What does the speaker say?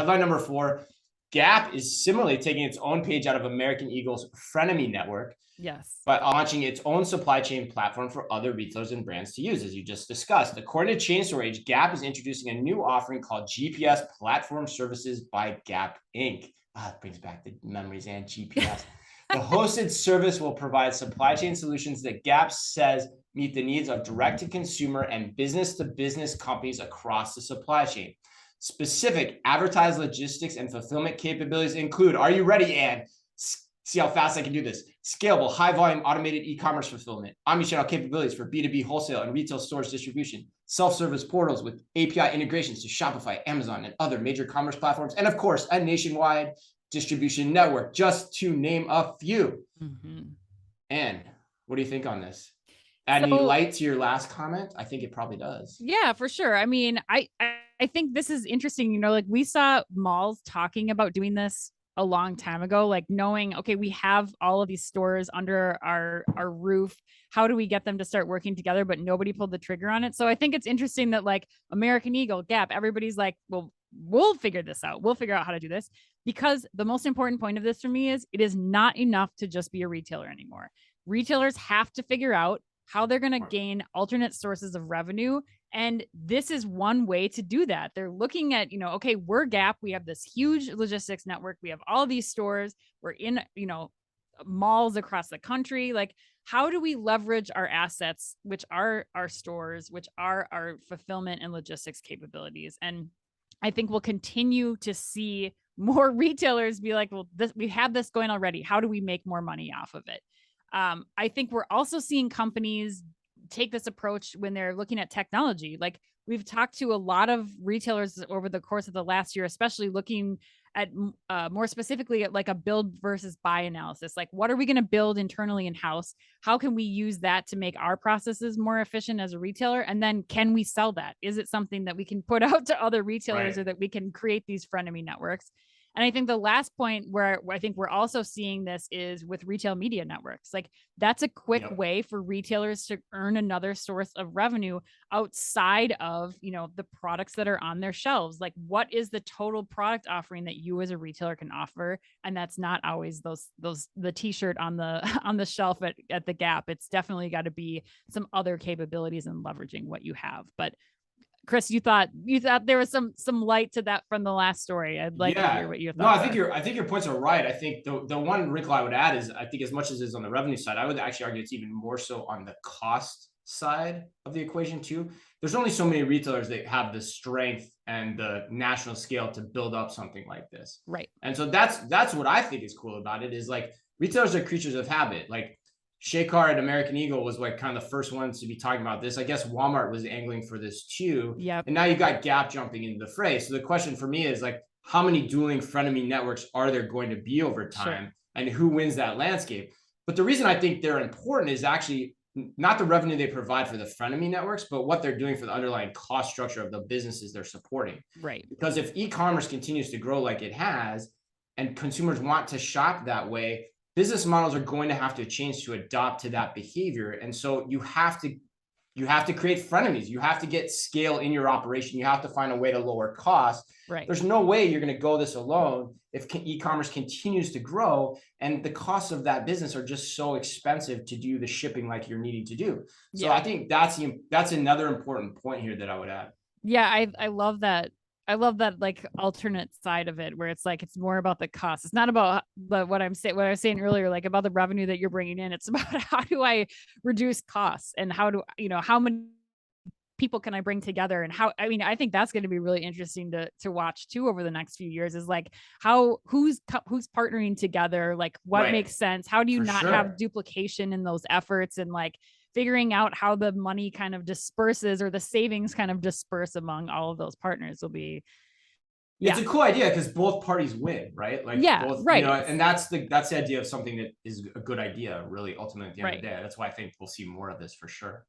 headline number 4, Gap is similarly taking its own page out of American Eagle's frenemy network Yes. by launching its own supply chain platform for other retailers and brands to use, as you just discussed. According to Chain Store Age, Gap is introducing a new offering called GPS Platform Services by Gap Inc. It brings back the memories and GPS. The hosted service will provide supply chain solutions that Gap says meet the needs of direct-to-consumer and business-to-business companies across the supply chain. Specific advertised logistics and fulfillment capabilities include, are you ready, Ann? See how fast I can do this. Scalable, high-volume, automated e-commerce fulfillment, omnichannel capabilities for B2B wholesale and retail stores distribution, self-service portals with API integrations to Shopify, Amazon, and other major commerce platforms, and of course, a nationwide distribution network, just to name a few. And what do you think on this? Add any light to your last comment? I think it probably does. Yeah, for sure. I mean, I think this is interesting. You know, like we saw malls talking about doing this a long time ago, like knowing, okay, we have all of these stores under our roof. How do we get them to start working together? But nobody pulled the trigger on it. So I think it's interesting that like American Eagle, Gap, everybody's like, well, we'll figure this out. We'll figure out how to do this, because the most important point of this for me is it is not enough to just be a retailer anymore. Retailers have to figure out how they're going to gain alternate sources of revenue. And this is one way to do that. They're looking at, you know, okay, we're Gap. We have this huge logistics network. We have all these stores. We're in, you know, malls across the country. Like, how do we leverage our assets, which are our stores, which are our fulfillment and logistics capabilities? And I think we'll continue to see more retailers be like, well, we have this going already. How do we make more money off of it? I think we're also seeing companies take this approach when they're looking at technology. Like we've talked to a lot of retailers over the course of the last year, especially looking at more specifically at like a build versus buy analysis. Like, what are we going to build internally in-house? How can we use that to make our processes more efficient as a retailer? And then can we sell that? Is it something that we can put out to other retailers, or that we can create these frenemy networks? And I think the last point where I think we're also seeing this is with retail media networks. Like that's a quick way for retailers to earn another source of revenue outside of, you know, the products that are on their shelves. Like what is the total product offering that you as a retailer can offer? And that's not always the t-shirt on the shelf at the Gap. It's definitely got to be some other capabilities and leveraging what you have. But Chris, you thought there was some light to that from the last story. I'd like to hear what your thoughts are. I think your points are right. I think the one wrinkle I would add is I think as much as it is on the revenue side, I would actually argue it's even more so on the cost side of the equation too. There's only so many retailers that have the strength and the national scale to build up something like this. Right. And so that's what I think is cool about it, is like retailers are creatures of habit. Like Shakar at American Eagle was like kind of the first ones to be talking about this. I guess Walmart was angling for this too. Yeah. And now you got Gap jumping into the fray. So the question for me is like, how many dueling frenemy networks are there going to be over time, and who wins that landscape? But the reason I think they're important is actually not the revenue they provide for the frenemy networks, but what they're doing for the underlying cost structure of the businesses they're supporting. Right. Because if e-commerce continues to grow like it has, and consumers want to shop that way, business models are going to have to change to adopt to that behavior. And so you have to create frenemies. You have to get scale in your operation. You have to find a way to lower costs. Right. There's no way you're going to go this alone if e-commerce continues to grow and the costs of that business are just so expensive to do the shipping like you're needing to do. So I think that's another important point here that I would add. Yeah, I love that. I love that like alternate side of it where it's like it's more about the cost. It's not about what I was saying earlier, like about the revenue that you're bringing in. It's about how do I reduce costs and how many people can I bring together, and I think that's going to be really interesting to watch too over the next few years, is like who's partnering together, like what makes sense, how do you not have duplication in those efforts, and like figuring out how the money kind of disperses or the savings kind of disperse among all of those partners will be. It's a cool idea because both parties win, right? Like both, right. You know, and that's the idea of something that is a good idea, really, ultimately at the end of the day. That's why I think we'll see more of this for sure.